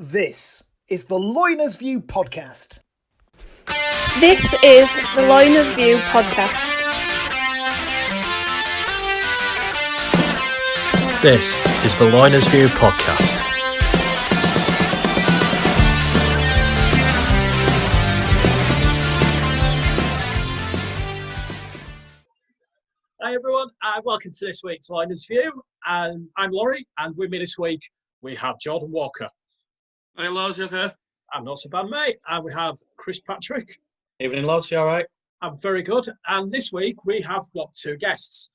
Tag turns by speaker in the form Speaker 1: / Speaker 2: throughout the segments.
Speaker 1: This is the LoinersView podcast.
Speaker 2: This is the LoinersView podcast.
Speaker 3: This is the LoinersView podcast.
Speaker 4: Hi everyone, and welcome to this week's LoinersView. And I'm Laurie, and with me this week we have Jordan Walker.
Speaker 5: Hey, Lars, you okay?
Speaker 4: I'm not so bad, mate. And we have Chris Patrick.
Speaker 5: Evening, lads, you all right?
Speaker 4: I'm very good. And this week we have got two guests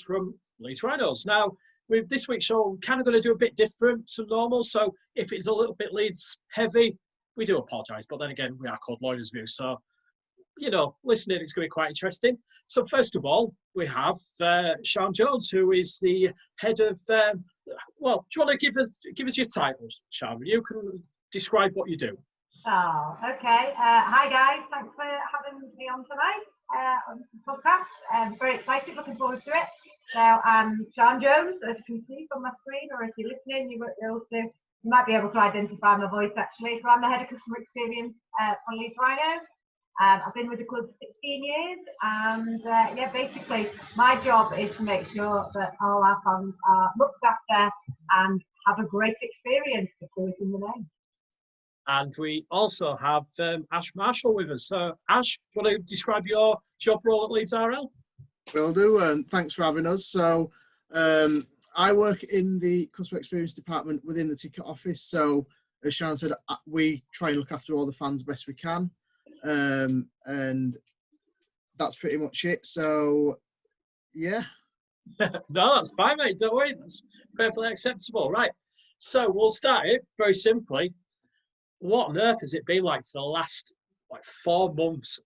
Speaker 4: from Leeds Rhinos. Now, with this week's show, we're kind of going to do a bit different to normal. So if it's a little bit Leeds heavy, we do apologise. But then again, we are called LoinersView. So, you know, listening, it's going to be quite interesting. So first of all, we have Sian Jones, who is the head of, do you want to give us your titles, Sian? You can describe what you do.
Speaker 6: Oh, okay. Hi, guys. Thanks for having me on tonight on the podcast. I'm very excited, looking forward to it. So I'm Sian Jones, as you can see from my screen, or if you're listening, you might be able to identify my voice, actually. So I'm the head of customer experience for Leeds Rhinos. I've been with the club for 16 years, and basically my job is to make sure that all our fans are looked after and have a great experience, because it's in the name.
Speaker 4: And we also have Ash Marshall with us. So Ash, do you want to describe your job role at Leeds RL?
Speaker 7: Will do, and thanks for having us. So I work in the customer experience department within the ticket office. So as Sian said, we try and look after all the fans best we can. And that's pretty much it. So, yeah.
Speaker 4: No, that's fine, mate. Don't worry. That's perfectly acceptable. Right. So we'll start it very simply. What on earth has it been like for the last 4 months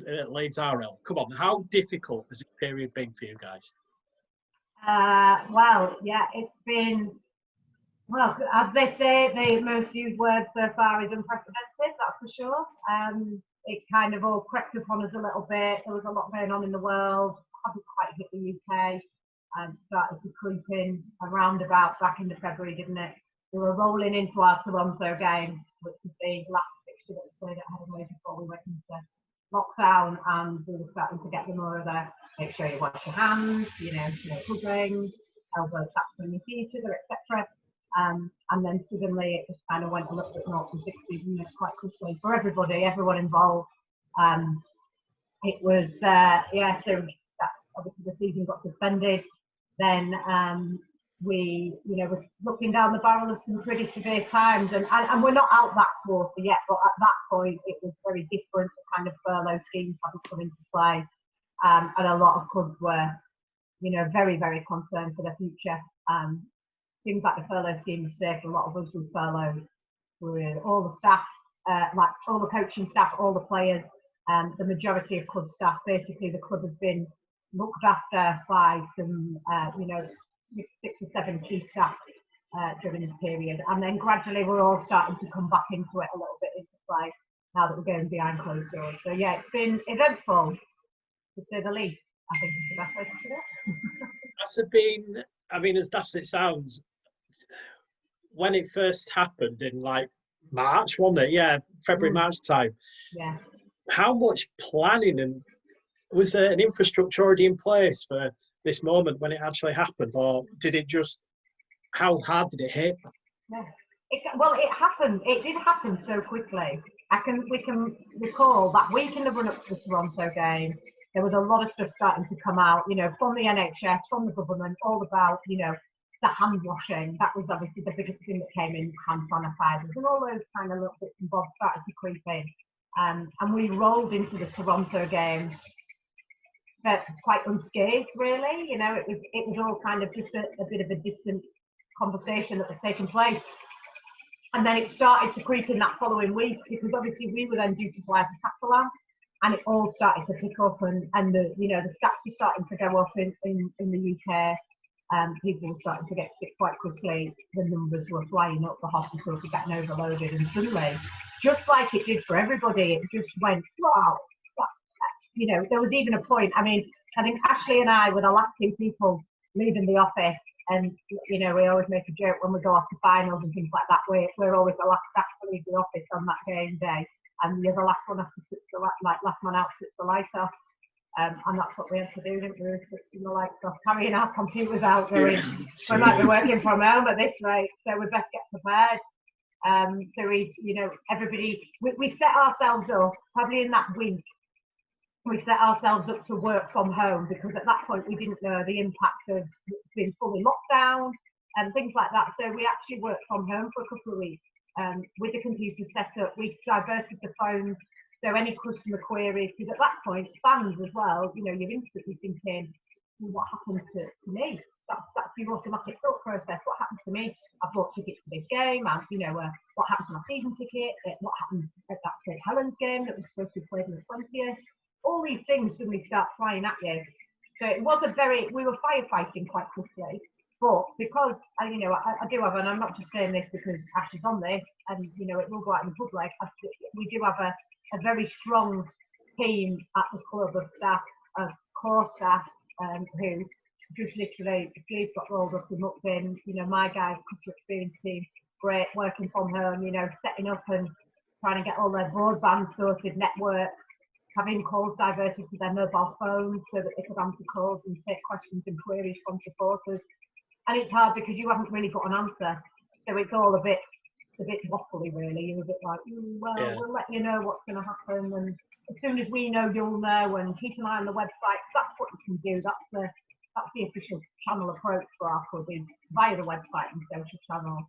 Speaker 4: at Leeds RL? Come on, how difficult has this period been for you guys?
Speaker 6: It's been, as they say, the most used word so far is unprecedented, that's for sure. It kind of all crept upon us a little bit. There was a lot going on in the world. Hadn't quite hit the UK and started to creep in around about back into February, didn't it? We were rolling into our Toronto game, which was the last fixture that we played at Headingley before we went into lockdown, and we were starting to get the more of the make sure you wash your hands, no hugging, elbow taps when you see each other, etc. And then suddenly it just kind of went a little bit more from 60 quite quickly for everybody, everyone involved. It was, so that obviously the season got suspended. Then we, were looking down the barrel of some pretty severe times, and we're not out that quarter yet, but at that point it was very different. The kind of furlough schemes hadn't come into play, and a lot of clubs were, very, very concerned for their future. Things like the furlough scheme was saved a lot of us were furloughed. With all the staff, all the coaching staff, all the players, the majority of club staff. Basically, the club has been looked after by some, 6 or 7 key staff during this period. And then gradually we're all starting to come back into it a little bit into play now that we're going behind closed doors. So yeah, it's been eventful, to say the least, I think is the best way to put it.
Speaker 4: Has it been, as daft as it sounds, when it first happened in March, wasn't it? Yeah, February, March time.
Speaker 6: Yeah.
Speaker 4: How much planning and was there an infrastructure already in place for this moment when it actually happened, or did it just? How hard did it hit?
Speaker 6: Yeah. It happened. It did happen so quickly. We can recall that week in the run-up to the Toronto game, there was a lot of stuff starting to come out, from the NHS, from the government, all about, the hand washing. That was obviously the biggest thing that came in, hand sanitizers, and all those kind of little bits and bobs started to creep in. And we rolled into the Toronto game quite unscathed, really. It was all kind of just a bit of a distant conversation that was taking place. And then it started to creep in that following week, because obviously we were then due to fly to Catalan, and it all started to pick up, and the stats were starting to go up in the UK. People were starting to get sick quite quickly. The numbers were flying up, the hospitals were getting overloaded, and suddenly, just like it did for everybody, it just went, wow. There was even a point, I think Ashley and I were the last 2 people leaving the office And, you know, we always make a joke when we go off to finals and things like that. We're always the last staff to leave the office on that game day. And you're the last one has to switch the light, like last man out, switch the light off. And that's what we had to do, didn't we? We were switching the lights off, carrying our computers out, going, we might be working from home at this rate, so we best get prepared. So we, you know, everybody, we set ourselves up, probably in that week, we set ourselves up to work from home, because at that point we didn't know the impact of being fully locked down and things like that. So we actually worked from home for a couple of weeks with the computer set up. We diverted the phones, so any customer queries, because at that point, fans as well, you know, you're instantly thinking, what happened to me? That's your automatic thought process. What happened to me? I bought tickets for this game, and you know, what happened to my season ticket? What happened at that St Helens game that was supposed to be played on the 20th? All these things suddenly start flying at you. So it was we were firefighting quite quickly, but because you know, I do have, and I'm not just saying this because Ash is on this, and you know, it will go out in the public. We do have a very strong team at the club of staff, of core staff, who just literally, the sleeves got rolled up and mucked in. You know, my guys, customer experience team, great, working from home, you know, setting up and trying to get all their broadband sorted, network, having calls diverted to their mobile phones so that they could answer calls and take questions and queries from supporters. And it's hard because you haven't really got an answer. So it's all a bit waffly, really. You're a bit like, we'll let you know what's going to happen. And as soon as we know, you'll know, and keep an eye on the website. That's what you can do. That's the official channel approach for our club, is via the website and social channels.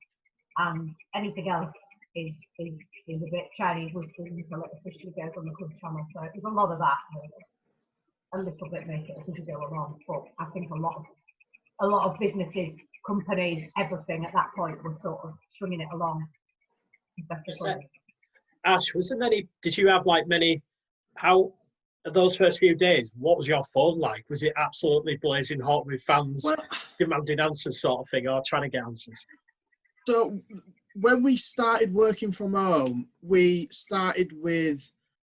Speaker 6: And anything else is a bit Chinese whispers until it officially goes on the club channel. So there's a lot of that, really. A little bit make it as we go along. But I think a lot of businesses, companies, everything at that point was sort of stringing it along.
Speaker 4: Ash, was there many? Did you have like many? How those first few days? What was your phone like? Was it absolutely blazing hot with fans demanding answers, sort of thing, or trying to get answers?
Speaker 7: So when we started working from home, we started with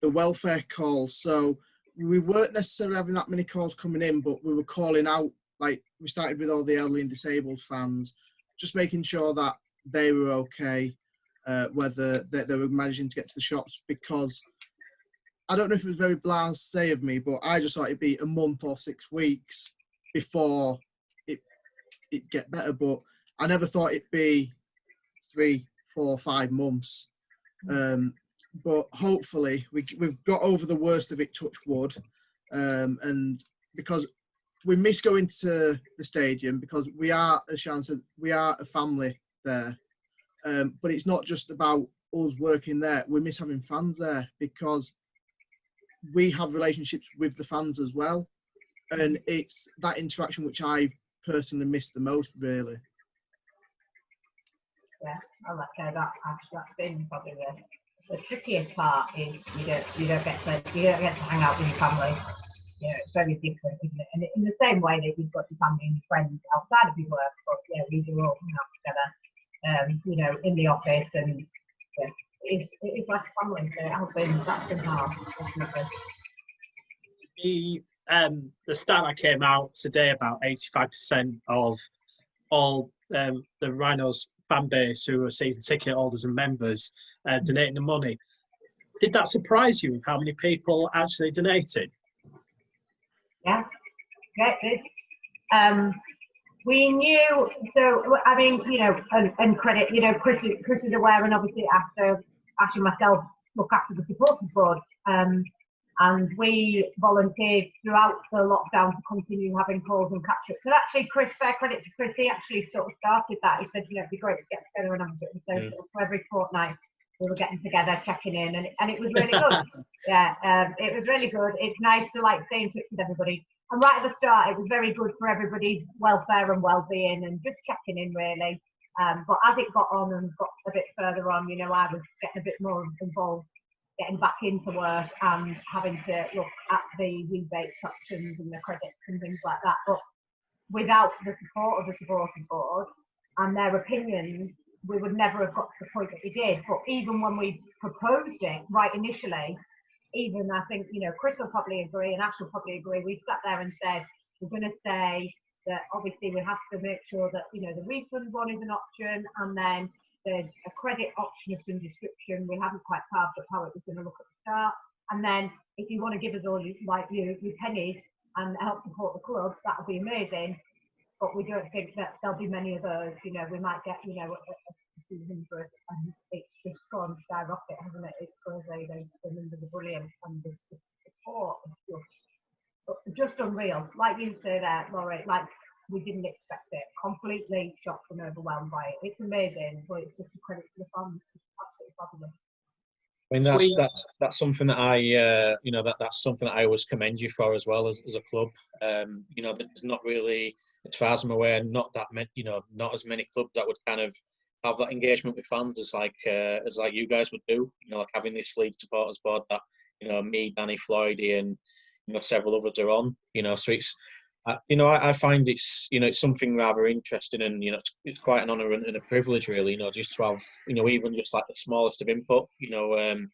Speaker 7: the welfare calls. So we weren't necessarily having that many calls coming in, but we were calling out. Like, we started with all the elderly and disabled fans, just making sure that they were okay, whether they were managing to get to the shops, because I don't know if it was very blasé of me, but I just thought it'd be a month or 6 weeks before it get better. But I never thought it'd be 3, 4, 5 months. But hopefully we've got over the worst of it, touch wood, and because we miss going to the stadium, because we are, as Shan said, we are a family there. But it's not just about us working there. We miss having fans there, because we have relationships with the fans as well. And it's that interaction which I personally miss the most, really.
Speaker 6: Yeah, I like that. Actually, that's been probably the trickiest part, is you don't get to hang out with your family. You know, it's very different, isn't it? And in the same way that you've got your family and your friends outside of your work, but yeah, we do all hang out together, you know, in the office, and yeah, it is like a family. So that's been hard, definitely.
Speaker 4: The stat that came out today, about 85% of all the Rhinos fan base who are season ticket holders and members donating the money. Did that surprise you, how many people actually donated?
Speaker 6: Yeah, it did. We knew, so I mean, you know, and credit, you know, Chris is aware, and obviously Ash and myself look after the supporters board, and we volunteered throughout the lockdown to continue having calls and catch-ups. So actually, Chris, fair credit to Chris, he actually sort of started that. He said, you know, it'd be great to get together and have a bit of social. So every fortnight we were getting together, checking in, and it was really good. Yeah, it was really good. It's nice to like stay in touch with everybody. And right at the start, it was very good for everybody's welfare and well-being, and just checking in, really. But as it got on and got a bit further on, you know, I was getting a bit more involved, getting back into work and having to look at the rebate options and the credits and things like that. But without the support of the supporting board and their opinions, we would never have got to the point that we did. But even when we proposed it right initially, even I think, you know, Chris will probably agree and Ash will probably agree, we sat there and said, we're going to say that obviously we have to make sure that, you know, the refund one is an option, and then there's a credit option of some description. We haven't quite carved up how it was going to look at the start. And then if you want to give us all your pennies and help support the club, that would be amazing. But we don't think that there'll be many of those. You know, we might get, you know, a season for us, and it's just gone skyrocket, hasn't it? It's crazy. The numbers are brilliant, and the support is just unreal. Like you say there, Laurie, like we didn't expect it. Completely shocked and overwhelmed by it. It's amazing, but it's just a credit to the fans. It's absolutely fabulous.
Speaker 5: I mean, that's something that I, you know, that's something that I always commend you for as well as a club. You know, there's not really, as far as I'm aware, not that many, you know, not as many clubs that would kind of have that engagement with fans as like you guys would do. You know, like having this Leeds supporters board that, you know, me, Danny, Floydie, and, you know, several others are on. You know, so it's, you know, I find it's, you know, it's something rather interesting, and, you know, it's quite an honour and a privilege, really, you know, just to have, you know, even just like the smallest of input, you know,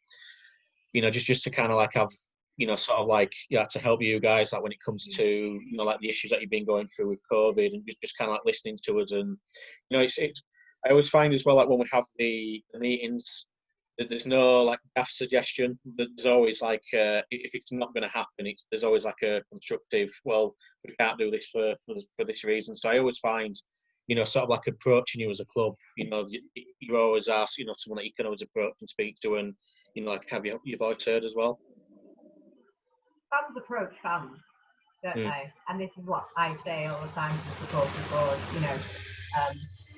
Speaker 5: just to kind of like have, you know, sort of like, yeah, to help you guys, like when it comes to, you know, like the issues that you've been going through with COVID, and just kind of like listening to us. And, you know, it's I always find as well, like when we have the meetings, there's no like daft suggestion. There's always like, if it's not going to happen, there's always like a constructive, well, we can't do this for this reason. So I always find, you know, sort of like approaching you as a club, you know, you always ask, you know, someone that you can always approach and speak to, and, you know, like have your voice heard as well.
Speaker 6: Fans approach fans, don't they? And this is what I say all the time to the supporters board, you know,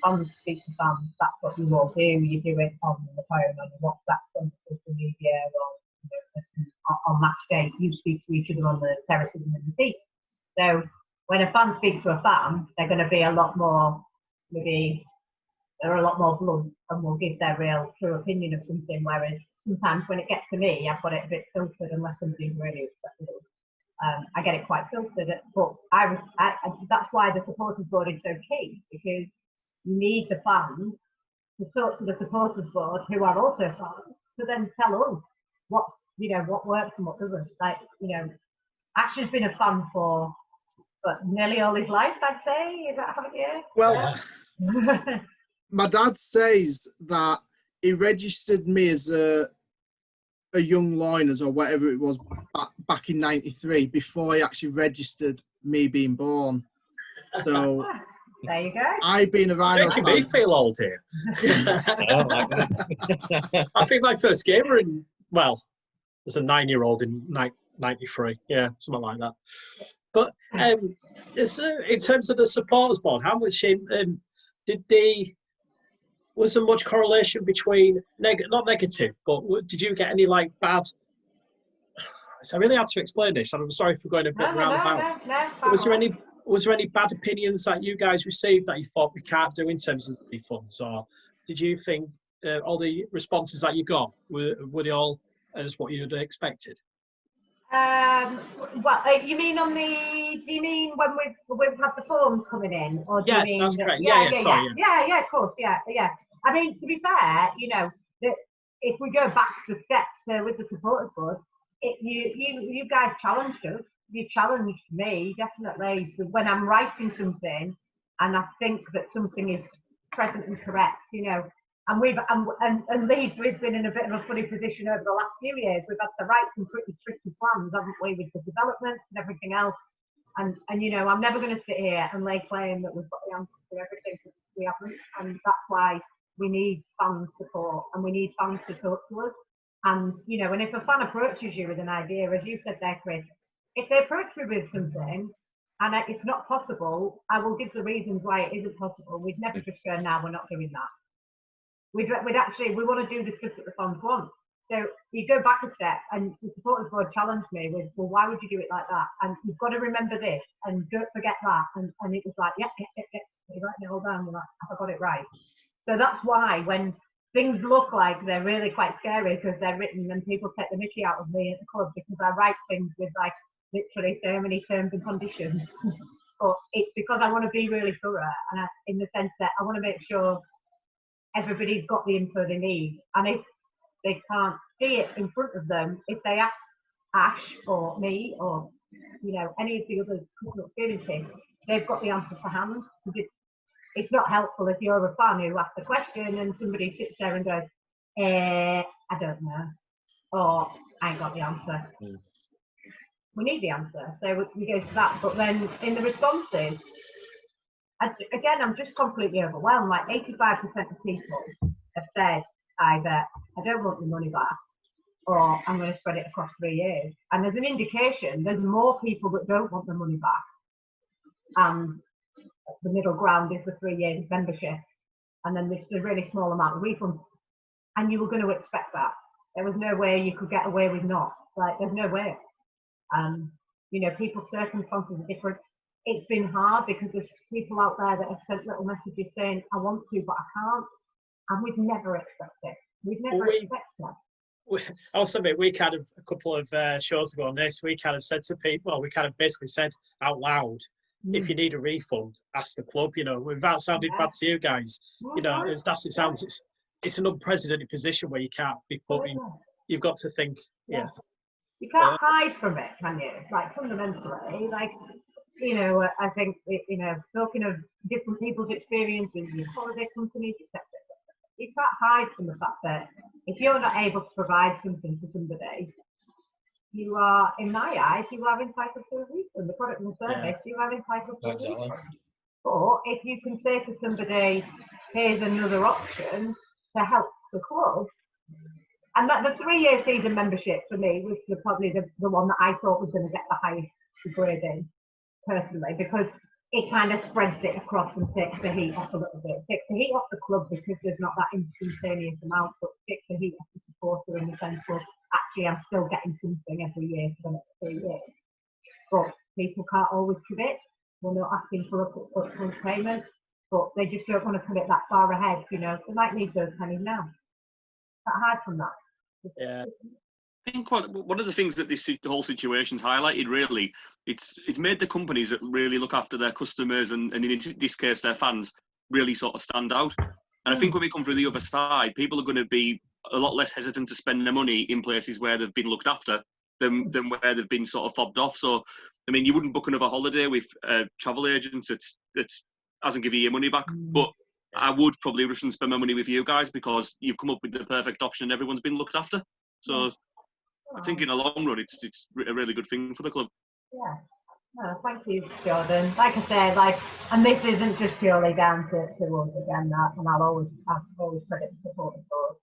Speaker 6: fans speak to fans. That's what you all do. You do it on the phone, on your WhatsApp, on social media, or, you know, on match day. You speak to each other on the terraces and in the seats. So when a fan speaks to a fan, they're going to be a lot more, maybe they're a lot more blunt, and will give their real true opinion of something. Whereas sometimes when it gets to me, I've got it a bit filtered unless somebody's really upset with us. I get it quite filtered, but that's why the supporters board is so key, because you need the fans to talk to the supporters board, who are also fans, to then tell us what, you know, what works and what doesn't. Like, you know, Ash's been a fan for nearly all his life, I'd say. Is that how it is?
Speaker 7: Well, my dad says that he registered me as a young Loiners or whatever it was back in '93 before he actually registered me being born. So
Speaker 6: there you go.
Speaker 7: I've been a Rhinos fan.
Speaker 4: Making me feel old here. I think my first game were in, well, as a 9-year-old in '93. Yeah, something like that. But in terms of the supporters board, how much was there much correlation between not negative, but did you get any like bad? It's really hard to explain this, and I'm sorry for going a bit roundabout.
Speaker 6: No,
Speaker 4: was there any bad opinions that you guys received that you thought we can't do in terms of refunds, or did you think all the responses that you got were they all as what you'd expected?
Speaker 6: Well, you mean do you mean when we've had the forms coming in, or do you mean
Speaker 4: that's correct.
Speaker 6: Sorry, of course, yeah. I mean, to be fair, you know, if we go back the steps with the supporters board, you guys challenged us. You challenged me definitely when I'm writing something, and I think that something is present and correct, you know. And Leeds, we've been in a bit of a funny position over the last few years. We've had to write some pretty tricky plans, haven't we, with the development and everything else. And you know, I'm never going to sit here and lay claim that we've got the answer to everything, because we haven't. And that's why we need fan support, and we need fans to talk to us. And, you know, and if a fan approaches you with an idea, as you said there, Chris, if they approach me with something and it's not possible, I will give the reasons why it isn't possible. We'd never just go, no, we're not doing that. We want to do the stuff that the fans want. So you go back a step, and the supporters board challenged me with, well, why would you do it like that? And you've got to remember this, and don't forget that. And it was like, yeah. You're writing it all down. You're like, have I got it right? So that's why when things look like they're really quite scary because they're written, and people take the mickey out of me at the club because I write things with like literally so many terms and conditions. But it's because I want to be really thorough, and in the sense that I want to make sure everybody's got the info they need. And if they can't see it in front of them, if they ask Ash or me or, you know, any of the other customer experience team, they've got the answer for hand. It's not helpful if you're a fan who asks a question and somebody sits there and goes, I don't know, or I ain't got the answer.
Speaker 5: Mm.
Speaker 6: We need the answer, so we go to that. But then in the responses, again, I'm just completely overwhelmed. Like 85% of people have said either I don't want the money back, or I'm going to spread it across 3 years. And there's an indication there's more people that don't want the money back. And the middle ground is the 3 years membership. And then there's a really small amount of refund. And you were going to expect that. There was no way you could get away with not. Like, there's no way. You know, people's circumstances are different. It's been hard because there's people out there that have sent little messages saying, I want to, but I can't. And we'd never expect it. We'd never expect that.
Speaker 4: Also, we kind of, a couple of shows ago on this, we kind of said to people, we kind of basically said out loud, if you need a refund, ask the club, you know, without sounding bad to you guys. You know, as that it sounds, it's an unprecedented position where you can't be putting, you've got to think,
Speaker 6: You can't hide from it, can you? Like, fundamentally, like, you know, I think, you know, talking of different people's experiences in holiday companies, etc., you can't hide from the fact that if you're not able to provide something for somebody, you are, in my eyes, you are entitled to a refund. The product and the service, you are entitled to a refund. Or if you can say to somebody, here's another option to help the club, and that the 3-year season membership for me was probably the one that I thought was going to get the highest grading, personally, because it kind of spreads it across and takes the heat off a little bit. It takes the heat off the club because there's not that instantaneous amount, but takes the heat off the supporter in the sense of, actually, I'm still getting something every year for the next 3 years. But people can't always commit. We're not asking for upfront payment, but they just don't want to commit that far ahead. You know, they might need those pennies now. Can't hide from that.
Speaker 4: Yeah.
Speaker 8: I think one of the things that the whole situation's highlighted, really, it's made the companies that really look after their customers and in this case their fans really sort of stand out. And I think when we come through the other side, people are going to be a lot less hesitant to spend their money in places where they've been looked after than where they've been sort of fobbed off. So, I mean, you wouldn't book another holiday with travel agents that hasn't given you your money back, but I would probably rush and spend my money with you guys because you've come up with the perfect option and everyone's been looked after. So I think in the long run, it's a really good thing for the club.
Speaker 6: Yeah. No, thank you, Jordan. Like I said, and this isn't just purely down to us again, and I'll always credit the support of us.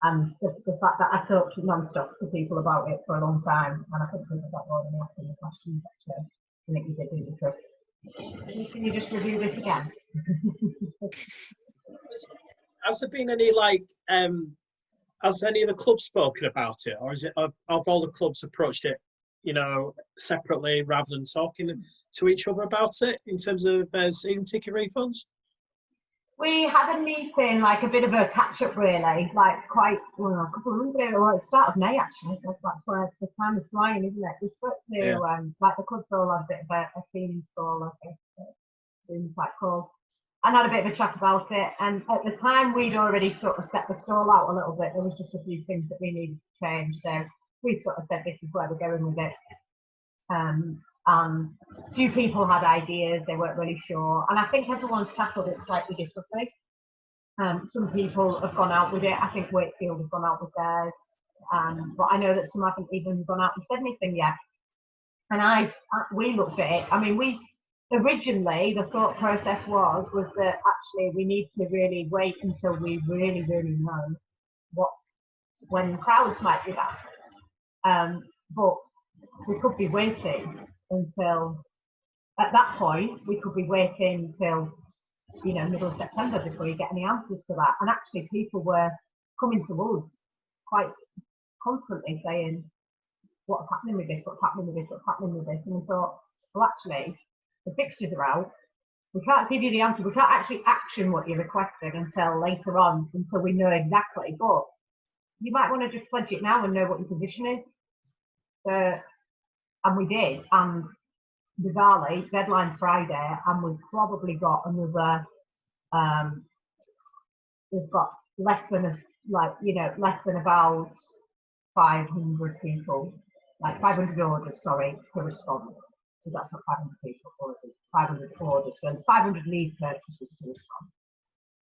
Speaker 6: And the fact that I talked non-stop to people about it for a long time, and I think there's a lot more than asking the questions, actually. I think you did do the trick. Can you just review this again?
Speaker 4: Has there been any, has any of the clubs spoken about it, or is it have all the clubs approached it, you know, separately rather than talking to each other about it in terms of season ticket refunds?
Speaker 6: We had a meeting, a bit of a catch-up, really, a couple of months ago, or at the start of May, actually. That's where the time is flying, isn't it? We spoke to, the clubs all had a bit of a team call, Zoom type call, and had a bit of a chat about it. And at the time, we'd already sort of set the stall out a little bit. There was just a few things that we needed to change. So we sort of said, this is where we're going with it. And a few people had ideas, they weren't really sure. And I think everyone's tackled it slightly differently. Some people have gone out with it. I think Wakefield have gone out with theirs. But I know that some haven't even gone out and said anything yet. And we looked at it. I mean, originally, the thought process was that actually we need to really wait until we really, really know when crowds might be back. But we could be waiting until, at that point, we could be waiting till, middle of September before you get any answers to that. And actually, people were coming to us quite constantly saying, what's happening with this, what's happening with this, what's happening with this? And we thought, well, actually, the fixtures are out. We can't give you the answer. We can't actually action what you're requesting until later on, until we know exactly. But you might want to just pledge it now and know what your position is. And we did. And bizarrely, deadline's Friday, and we've probably got another. We've got less than about 500 people, 500 orders, to respond. So that's what 500 people already, 500 orders, so 500 lead purchases to this one.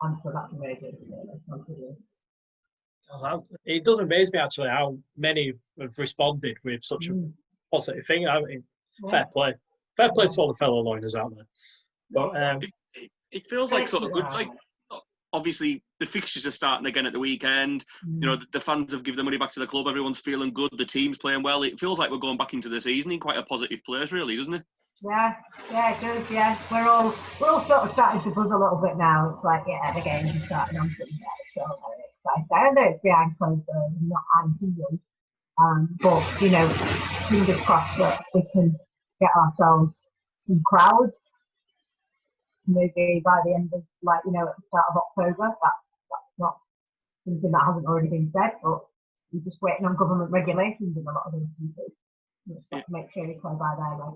Speaker 6: And so that's amazing.
Speaker 4: It does amaze me actually how many have responded with such a positive thing. I mean, fair play to all the fellow Loiners out there. But
Speaker 8: it feels like sort of good. Like obviously the fixtures are starting again at the weekend. You know, the fans have given the money back to the club. Everyone's feeling good. The team's playing well. It feels like we're going back into the season in quite a positive place, really, doesn't it?
Speaker 6: Yeah, it does. Yeah, we're all sort of starting to buzz a little bit now. It's like, yeah, the games are starting on Sunday, so very excited. I know it's behind closed doors, not ideal, but you know, fingers crossed that we can get ourselves some crowds. Maybe by the end of, like, you know, at the start of October. That's not something that hasn't already been said, but we're just waiting on government regulations in a lot of instances. Just have to make sure we play by their way.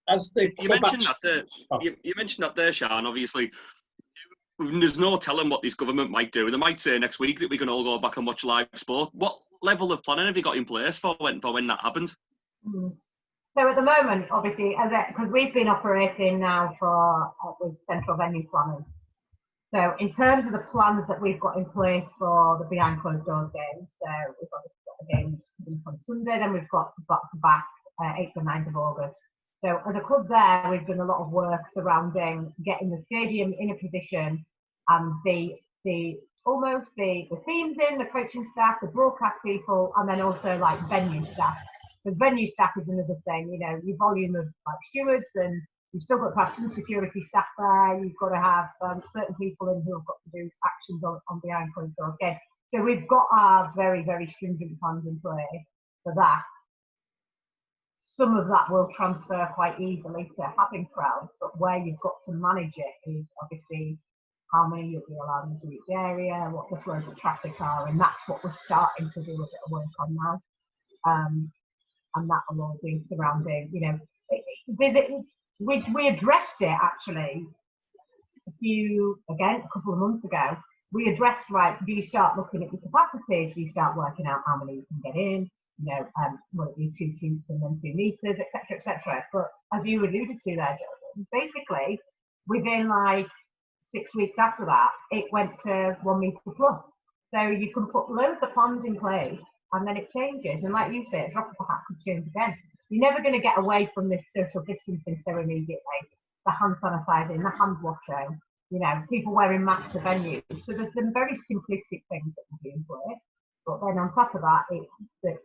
Speaker 4: As the
Speaker 8: you mentioned that there, Sian. Obviously, there's no telling what this government might do. They might say next week that we can all go back and watch live sport. What level of planning have you got in place for when that happens?
Speaker 6: So at the moment, obviously, because we've been operating now with central venue planning. So in terms of the plans that we've got in place for the behind closed doors games, so we've got the games on Sunday, then we've got back 8th and 9th of August. So as a club there, we've done a lot of work surrounding getting the stadium in a position and the teams in, the coaching staff, the broadcast people, and then also like venue staff. Because venue staff is another thing, you know, your volume of like stewards, and you've still got to have some security staff there. You've got to have certain people in who have got to do actions on behind closed doors games. So we've got our very, very stringent plans in place for that. Some of that will transfer quite easily to having crowds, but where you've got to manage it is obviously how many you'll be allowed into each area, what the flows of traffic are, and that's what we're starting to do a bit of work on now. And that will all be surrounding, you know, we addressed it actually a couple of months ago. We addressed, right, do you start looking at your capacities? Do you start working out how many you can get in? You know, will it be 2 seats and then 2 meters, etc., etc. But as you alluded to there, Jordan, basically within like 6 weeks after that, it went to 1 meter plus. So you can put loads of plans in place, and then it changes. And like you say, a drop of a hat could change again. You're never going to get away from this social distancing so immediately. The hand sanitizing, the hand washing, you know, people wearing masks to venues. So there's some very simplistic things that will be in place. But then on top of that, it's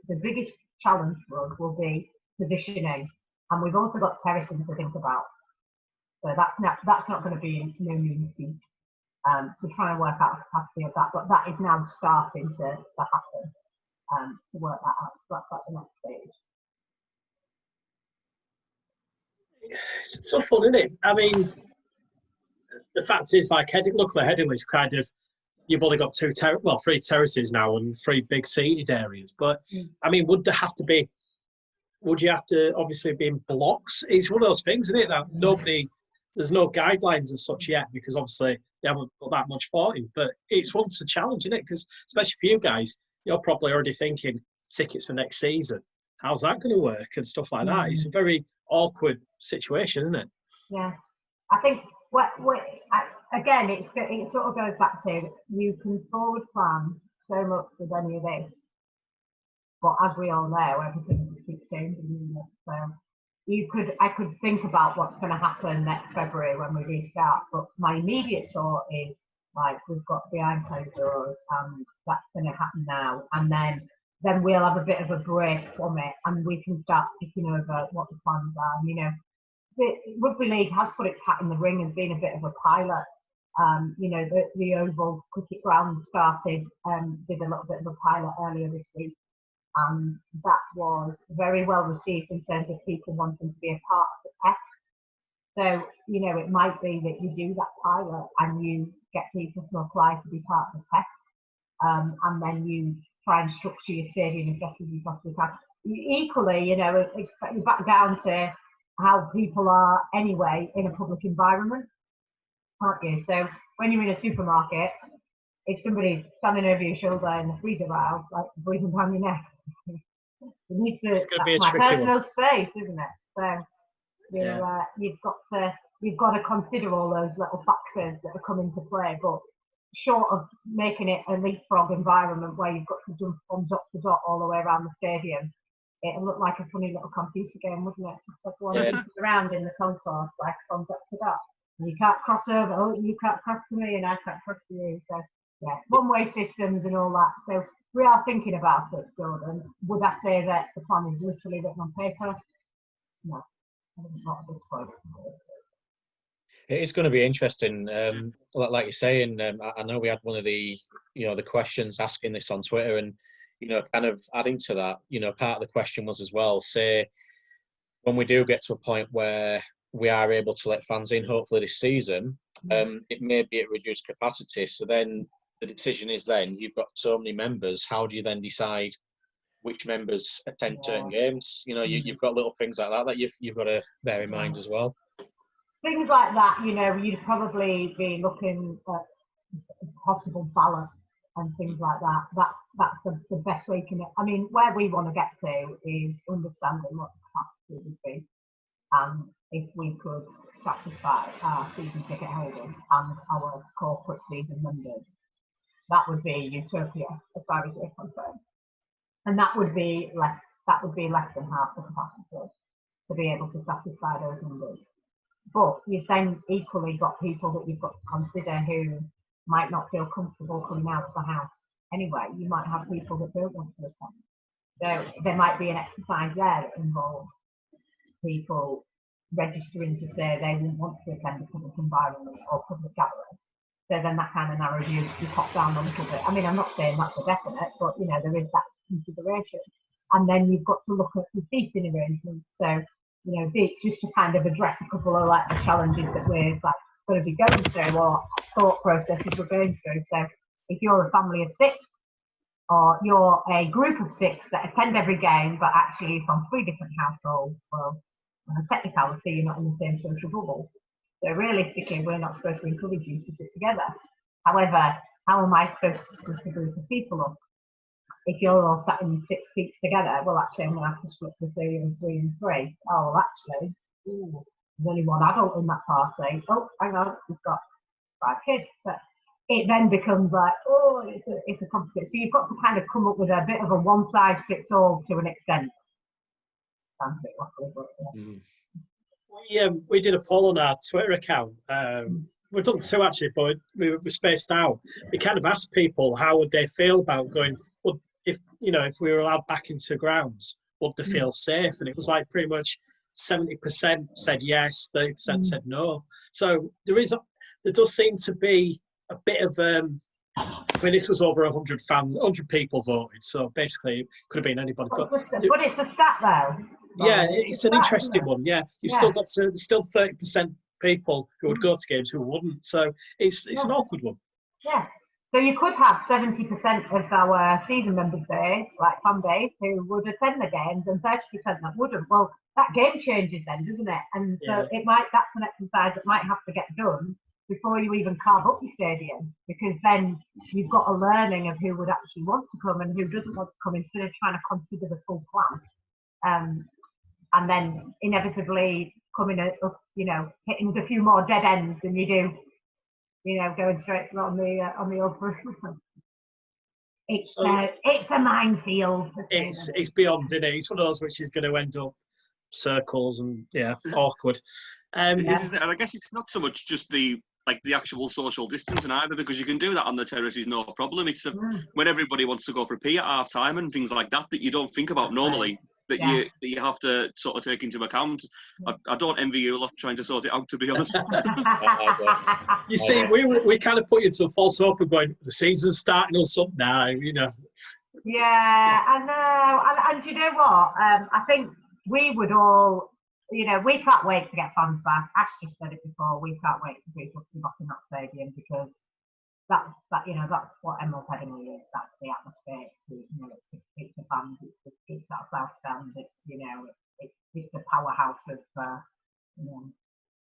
Speaker 6: the biggest challenge for us will be positioning. And we've also got terracing to think about. So that's not going to be no mean feat. So trying to work out the capacity of that. But that is now starting to happen. To work that out. So that's like the next stage.
Speaker 4: It's a tough one, isn't it? I mean, the fact is, like, luckily Headingley's kind of, you've only got 3 terraces now and 3 big seated areas. But I mean, would you have to obviously be in blocks? It's one of those things, isn't it? That there's no guidelines as such yet, because obviously they haven't put that much thought in. But it's one to challenge, isn't it? Because especially for you guys, you're probably already thinking tickets for next season. How's that going to work and stuff like that? It's a very awkward situation, isn't it?
Speaker 6: Yeah, I think again, it sort of goes back to, you can forward plan so much with any of this, but as we all know, everything just keeps changing. So I could think about what's going to happen next February when we restart, but my immediate thought is, like, we've got behind closed doors, and that's going to happen now, and then we'll have a bit of a break from it, and we can start thinking over what the plans are. And, you know, the Rugby League has put its hat in the ring and been a bit of a pilot. You know, the Oval Cricket Ground did a little bit of a pilot earlier this week, and that was very well received in terms of people wanting to be a part of the test. So, you know, it might be that you do that pilot and you get people to apply to be part of the test, and then you try and structure your stadium as best as you possibly can. Equally, you know, it's back down to how people are anyway in a public environment, aren't you? So when you're in a supermarket, if somebody's standing over your shoulder in the freezer aisle, like breathing down your neck, it's going to be a tricky personal space, isn't it? So you've got to consider all those little factors that are coming into play. But short of making it a leapfrog environment where you've got to jump from dot to dot all the way around the stadium, it'll look like a funny little computer game, wouldn't it? Just everyone around in the concourse, like from dot to dot. And you can't cross over. Oh, you can't cross to me, and I can't cross to you. So yeah, one-way systems and all that. So we are thinking about it, Jordan. Would I say that the plan is literally written on paper? No, not at this point.
Speaker 5: It's going to be interesting. Like you're saying, I know we had one of the questions asking this on Twitter, and kind of adding to that, part of the question was as well, say when we do get to a point where we are able to let fans in, hopefully this season, it may be at reduced capacity. So then the decision is, then you've got so many members. How do you then decide which members attend certain games? You've got little things like that you've got to bear in mind as well.
Speaker 6: Things like that, you'd probably be looking at possible balance and things like that. That's the best way you can. I mean, where we want to get to is understanding what the capacity would be, and if we could satisfy our season ticket holders and our corporate season members, that would be utopia as far as we're concerned. And that would be less than half the capacity to be able to satisfy those numbers. But you've then equally got people that you've got to consider who might not feel comfortable coming out of the house anyway. You might have people that don't want to attend. So there might be an exercise there that involves people registering to say they won't want to attend a public environment or public gathering. So then that kind of narrows you pop down a little bit. I mean, I'm not saying that's a definite, but there is that consideration. And then you've got to look at the seating arrangements. So, just to kind of address a couple of the challenges that we're going to be going through, or thought processes we're going through. So if you're a family of 6, or you're a group of 6 that attend every game, but actually from 3 different households, well, on a technicality, you're not in the same social bubble. So realistically, we're not supposed to encourage you to sit together. However, how am I supposed to split a group of people up? If you're all sat in 6 seats together, well, actually, I'm going to have to split the 3 and 3 and 3. Oh, well, actually, there's only one adult in that party. Oh, hang on, we've got 5 kids. But it then becomes like, it's a complicated. So you've got to kind of come up with a bit of a one-size-fits-all to an extent. Sounds a bit wacky, but
Speaker 4: yeah. We did a poll on our Twitter account. We've done 2 actually, but we spaced out. We kind of asked people how would they feel about going. Well, if we were allowed back into grounds, would they feel safe? And it was like pretty much 70% said yes, 30% said no. So there does seem to be a bit of this was over 100 fans, 100 people voted. So basically, it could have been anybody. But
Speaker 6: it's a stat though.
Speaker 4: Yeah, it's an interesting one. Yeah, still got still 30% people who would go to games who wouldn't. So it's an awkward one.
Speaker 6: Yeah. So you could have 70% of our season members base, like fan base, who would attend the games, and 30% that wouldn't. Well, that game changes then, doesn't it? And so that's an exercise that might have to get done before you even carve up your stadium, because then you've got a learning of who would actually want to come and who doesn't want to come, instead of trying to consider the full plan. And then inevitably coming up, hitting a few more dead ends than you do, going straight on the old first. It's a minefield.
Speaker 4: It's beyond, isn't it? It's one of those which is going to end up circles and awkward.
Speaker 8: I guess it's not so much just the actual social distancing either, because you can do that on the terraces, no problem. It's when everybody wants to go for a pee at half time and things like that you don't think about normally. That you have to sort of take into account. I don't envy you a lot trying to sort it out, to be honest.
Speaker 4: You see, we kind of put you to a false hope of going, the season's starting or something now,
Speaker 6: Yeah, I know. And you know what? I think we would all, we can't wait to get fans back. Ash just said it before. We can't wait for people to be back in that stadium, because that's what Emerald Headingley is. That's the atmosphere. It's the fans. It's that South Stand. It's the powerhouse of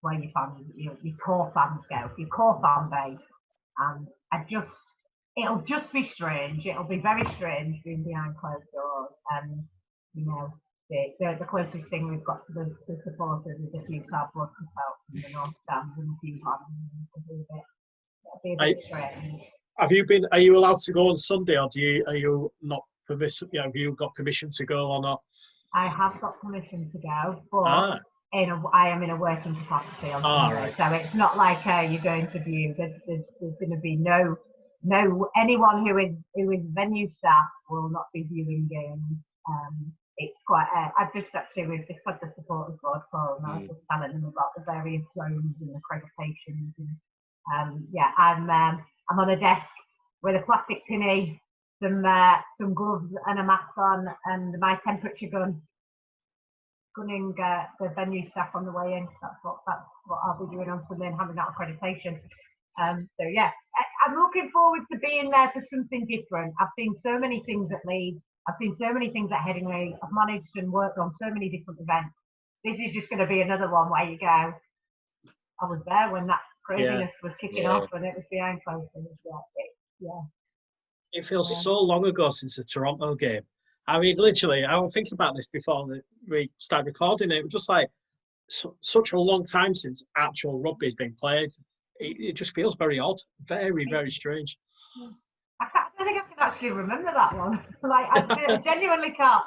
Speaker 6: where your fans, your core fans go, your core fan base. And it'll just be strange. It'll be very strange being behind closed doors. And the closest thing we've got to the supporters is a few cardboard cutouts in the North Stand and a few fans. It'll be a bit strange.
Speaker 4: Are you allowed to go on Sunday, or are you not permissive? Have you got permission to go or not?
Speaker 6: I have got permission to go, but I am in a working capacity on Sunday, right. So it's not like you're going to view. There's going to be no anyone who is venue staff will not be viewing games. It's quite. I've just actually we've just had the supporters board call, and I was just telling them about the various zones and accreditations. And I'm on a desk with a plastic pinny, some gloves and a mask on, and my temperature gun. Gunning the venue staff on the way in. That's what I'll be doing on Sunday and having that accreditation. So yeah, I'm looking forward to being there for something different. I've seen so many things at Leeds. I've seen so many things at Headingley. I've managed and worked on so many different events. This is just going to be another one where you go, I was there when that craziness was kicking off and it was behind closed doors.
Speaker 4: It feels so long ago since the Toronto game. I mean, literally, I was thinking about this before we started recording it. It was just like such a long time since actual rugby has been played. It just feels very odd, very, very strange.
Speaker 6: I don't think I can actually remember that one. Like, I genuinely can't.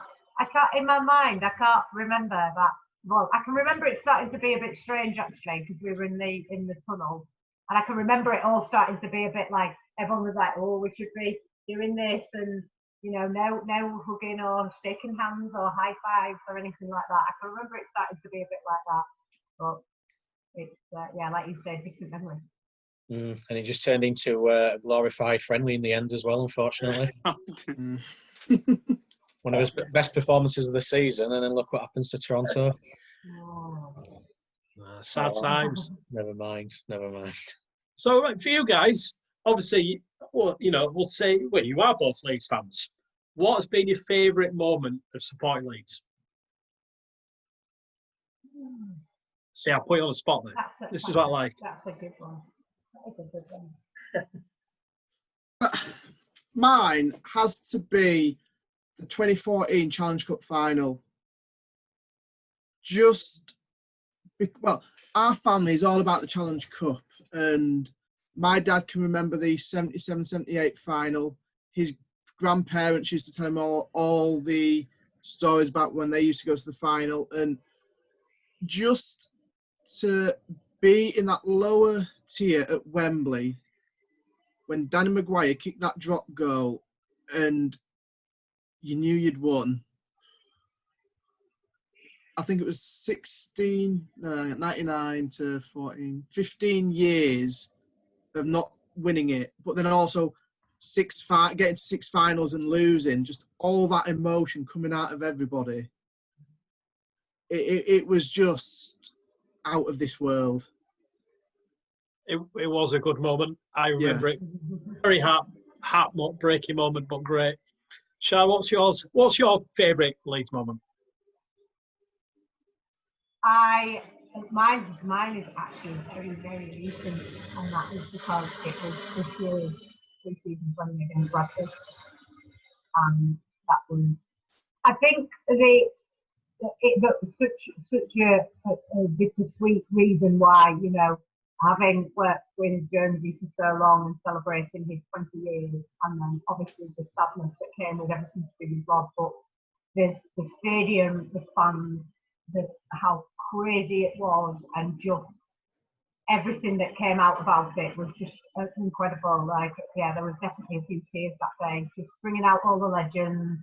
Speaker 6: In my mind, I can't remember that. Well, I can remember it starting to be a bit strange actually because we were in the tunnel, and I can remember it all starting to be a bit like everyone was like, "Oh, we should be doing this," and no hugging or shaking hands or high fives or anything like that. I can remember it starting to be a bit like that, but it's like you said, distant memory.
Speaker 5: And it just turned into a glorified friendly in the end as well, unfortunately. One of his best performances of the season, and then look what happens to Toronto.
Speaker 4: Sad times.
Speaker 5: Never mind.
Speaker 4: So, right, for you guys, obviously, we'll say, you are both Leeds fans. What has been your favourite moment of supporting Leeds? See, I'll put you on the spot there. This is what I like.
Speaker 6: That's a good one.
Speaker 7: Mine has to be the 2014 Challenge Cup final. Our family is all about the Challenge Cup, and my dad can remember the 77-78 final. His grandparents used to tell him all the stories about when they used to go to the final, and just to be in that lower tier at Wembley when Danny Maguire kicked that drop goal and you knew you'd won. I think it was 99 to 14, 15 years of not winning it, but then also getting to 6 finals and losing, just all that emotion coming out of everybody. It was just out of this world.
Speaker 4: It was a good moment. I remember it. Very heart-breaking moment, but great. Shah, what's yours? What's your favourite Leeds moment?
Speaker 6: Mine is actually very, very recent, and that is because it was this year's pre-season friendly against Rugby. And that was, I think, it was such a bittersweet reason why, having worked with Jonesy for so long and celebrating his 20 years, and then obviously the sadness that came with everything to do with Rob, but the stadium, the fans, how crazy it was, and just everything that came out about it was just incredible. There was definitely a few tears that day, just bringing out all the legends.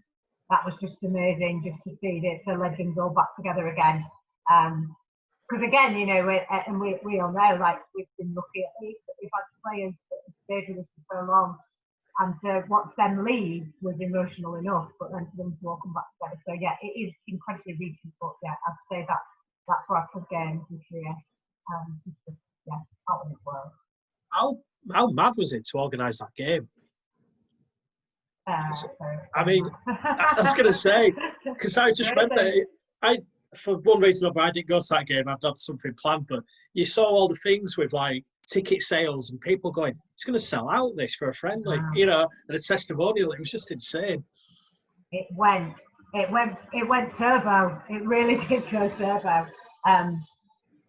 Speaker 6: That was just amazing, just to see the legends all back together again. Because again, and we all know, we've been lucky at least that we've had players that have stayed with us for so long, and to watch them leave was emotional enough, but then for them to all come back together. So yeah, it is incredibly recent, but yeah, I'd say that's for our club games this year. Out of this world.
Speaker 4: How mad was it to organise that game? I mean, I was going to say, because I just remember, for one reason or another, I didn't go to that game. I'd had something planned, but you saw all the things with ticket sales and people going, it's going to sell out this for a friendly, and a testimonial. It was just insane.
Speaker 6: It went It went turbo. It really did go turbo.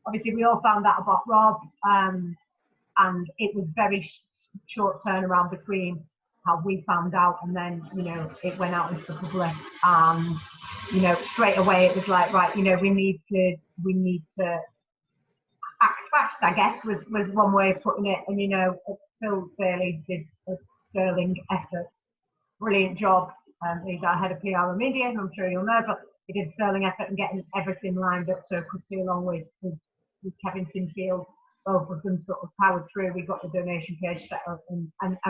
Speaker 6: Obviously, we all found out about Rob, and it was very short turnaround between how we found out and then, it went out into the public. Straight away it was like, right, we need to act fast, I guess, was one way of putting it. And, Phil Bailey did a sterling effort. Brilliant job. He's our head of PR and media, I'm sure you'll know, but he did a sterling effort in getting everything lined up so quickly, along with Kevin Sinfield. Both of them sort of powered through. We got the donation page set up, and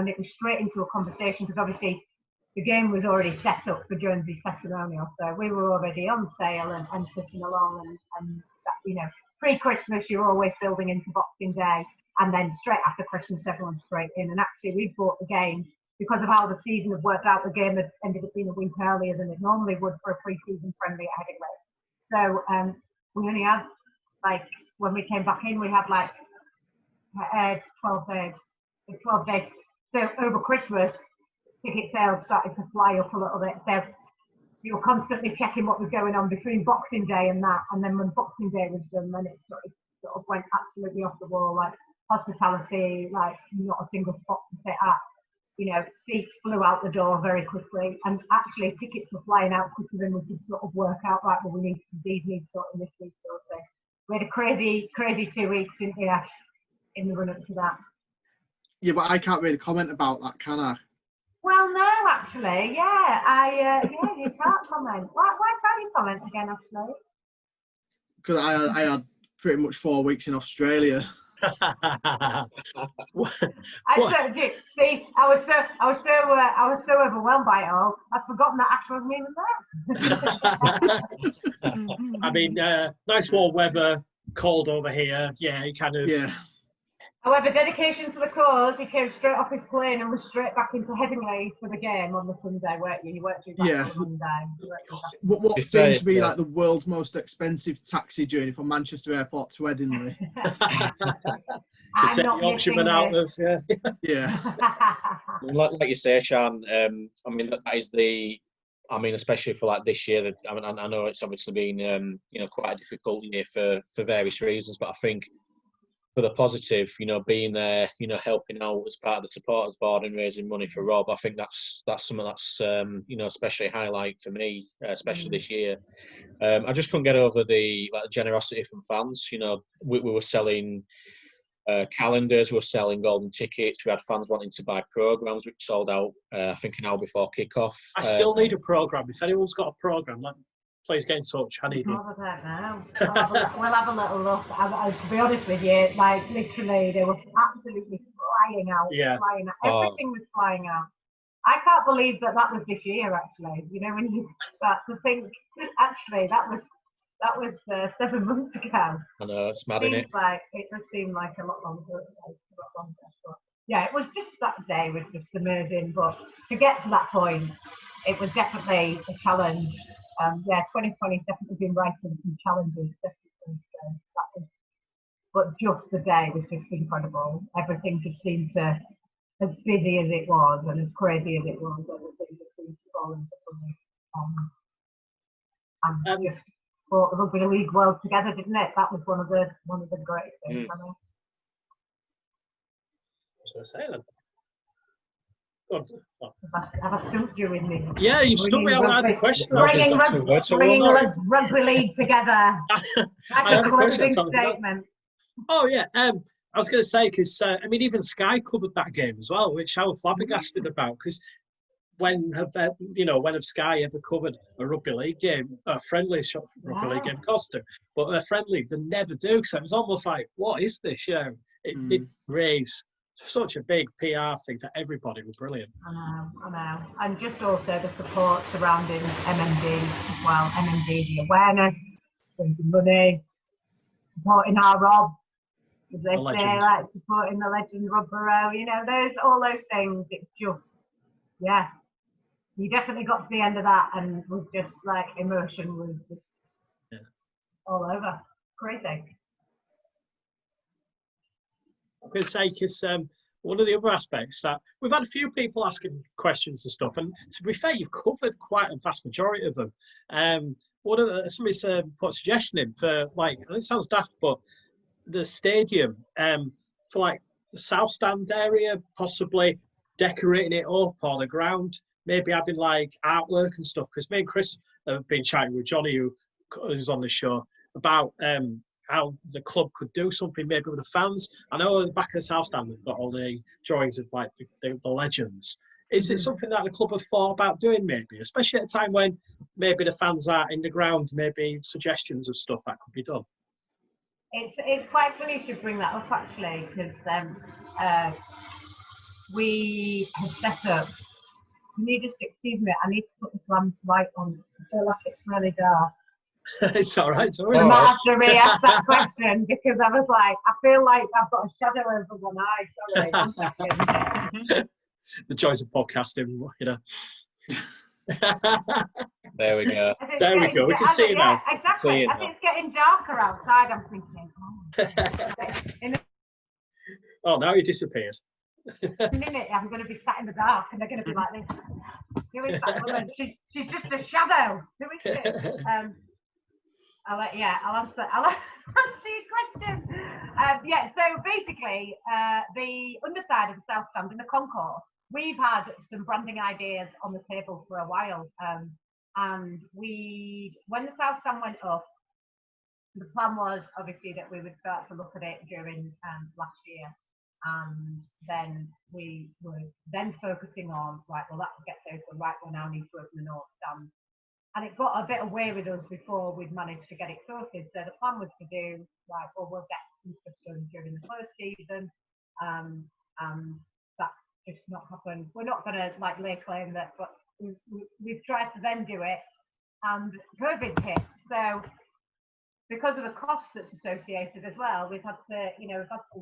Speaker 6: it was straight into a conversation, because obviously the game was already set up for Jonesy's testimonial, so we were already on sale and sitting along, and that, pre-Christmas you're always building into Boxing Day, and then straight after Christmas everyone's straight in. And actually we bought the game because of how the season had worked out. The game had ended up being a week earlier than it normally would for a pre-season friendly at Headingley. So we only had, when we came back in, we had 12 days. So over Christmas, ticket sales started to fly up a little bit. So you were constantly checking what was going on between Boxing Day and that. And then when Boxing Day was done, then it sort of went absolutely off the wall. Hospitality, not a single spot to sit at. Seats flew out the door very quickly, and actually tickets were flying out quicker than we could sort of work out. Right, well, we need these sorting this week sort of thing. We had a crazy 2 weeks, didn't we, Ash, in the run up to that?
Speaker 7: Yeah, but I can't really comment about that, can I?
Speaker 6: Well, no, actually, yeah, you can't comment. Why can't you comment again, Ashley?
Speaker 7: Because I had pretty much 4 weeks in Australia.
Speaker 6: I was so overwhelmed by it all. I'd forgotten that Ash wasn't even there.
Speaker 4: I mean, nice warm weather, cold over here. Yeah, he kind of.
Speaker 7: Yeah.
Speaker 6: However, dedication to the cause, he came straight off his plane and was straight back into Headingley for the game on the Sunday, weren't you? You weren't due back on Monday.
Speaker 7: What seemed to be the world's most expensive taxi journey from Manchester Airport to Headingley.
Speaker 4: Take the option out of,
Speaker 7: yeah.
Speaker 5: Like you say, Sian, I mean, that is especially for this year, I know it's obviously been, quite a difficult year for various reasons, but I think for the positive, being there, helping out as part of the supporters board and raising money for Rob, I think that's something that's, especially a highlight for me, especially this year. I just couldn't get over the generosity from fans. We were selling calendars, we were selling golden tickets. We had fans wanting to buy programmes, which sold out, I think, an hour before kick-off.
Speaker 4: I still need a programme. If anyone's got a programme, please get in touch. I need it.
Speaker 6: I don't know. We'll have a little look. To be honest with you, literally, they were absolutely flying out.
Speaker 4: Yeah.
Speaker 6: Flying out. Everything was flying out. I can't believe that was this year, actually. When you start to think, actually, that was 7 months ago.
Speaker 5: I know, it's mad, isn't it?
Speaker 6: It does seem like a lot longer. But yeah, it was just that day was just amazing. But to get to that point, it was definitely a challenge. 2020 has definitely been right in some challenges. But just the day was just incredible. Everything just seemed to, as busy as it was and as crazy as it was, everything just seemed to fall into place. And just brought the Rugby League world together, didn't it? That was one of the great things. I mean.
Speaker 4: What was I saying then?
Speaker 6: Have I stumped you in me?
Speaker 4: Yeah, you stumped me. I had a question.
Speaker 6: Bringing Rugby League together.
Speaker 4: I had a question.
Speaker 6: Statement.
Speaker 4: Oh, yeah. I was going to say, because, even Sky covered that game as well, which I was flabbergasted about, because when have Sky ever covered a rugby league game, a friendly rugby league game? Costume, but a friendly, they never do. So it was almost like, what is this? It raised such a big PR thing for everybody. It was brilliant.
Speaker 6: I know. And just also the support surrounding MMD as well. MMD, the awareness, the money, supporting our Rob, as they say, supporting the legend Rob Burrow. All those things. It's just, yeah. You definitely got to the end of that and was just emotion was just all over. Crazy.
Speaker 4: I'm going to say, because one of the other aspects that we've had a few people asking questions and stuff, and to be fair, you've covered quite a vast majority of them. Somebody's put a suggestion in for, like, and it sounds daft, but the stadium for like the south stand area, possibly decorating it up, or the ground, maybe having like artwork and stuff. Because me and Chris have been chatting with Johnny, who's on the show, about how the club could do something maybe with the fans. I know at the back of the south stand we've got all the drawings of like the legends. Is it something that the club have thought about doing, maybe, especially at a time when maybe the fans are in the ground, maybe suggestions of stuff that could be done?
Speaker 6: It's quite funny you should bring that up, actually, because we have set up. Can you just excuse me? I need to put the lamp light on. I feel like it's really dark.
Speaker 4: It's all right.
Speaker 6: I might have to re-ask that question because I was like, I feel like I've got a shadow over one eye. Sorry, 1 second.
Speaker 4: The joys of podcasting, you know.
Speaker 5: There we go.
Speaker 4: There we go. We can see it now.
Speaker 6: Exactly. As it's getting darker outside, I'm thinking,
Speaker 4: oh, now you disappeared.
Speaker 6: In a minute, I'm going to be sat in the dark and they're going to be like this. Who is that woman? She's just a shadow. Who is it? I'll answer your question. So basically, the underside of the south stand in the concourse, we've had some branding ideas on the table for a while. And when the south stand went up, the plan was obviously that we would start to look at it during last year. And then we were focusing on, right, well, that gets over, right, we now need to open the north stand. And it got a bit away with us before we'd managed to get it sorted. So the plan was to do, like, well, we'll get some stuff done during the close season. And that's just not happened. We're not going to, like, lay claim that, but we've tried to then do it. And COVID hit. So because of the cost that's associated as well, we've had to be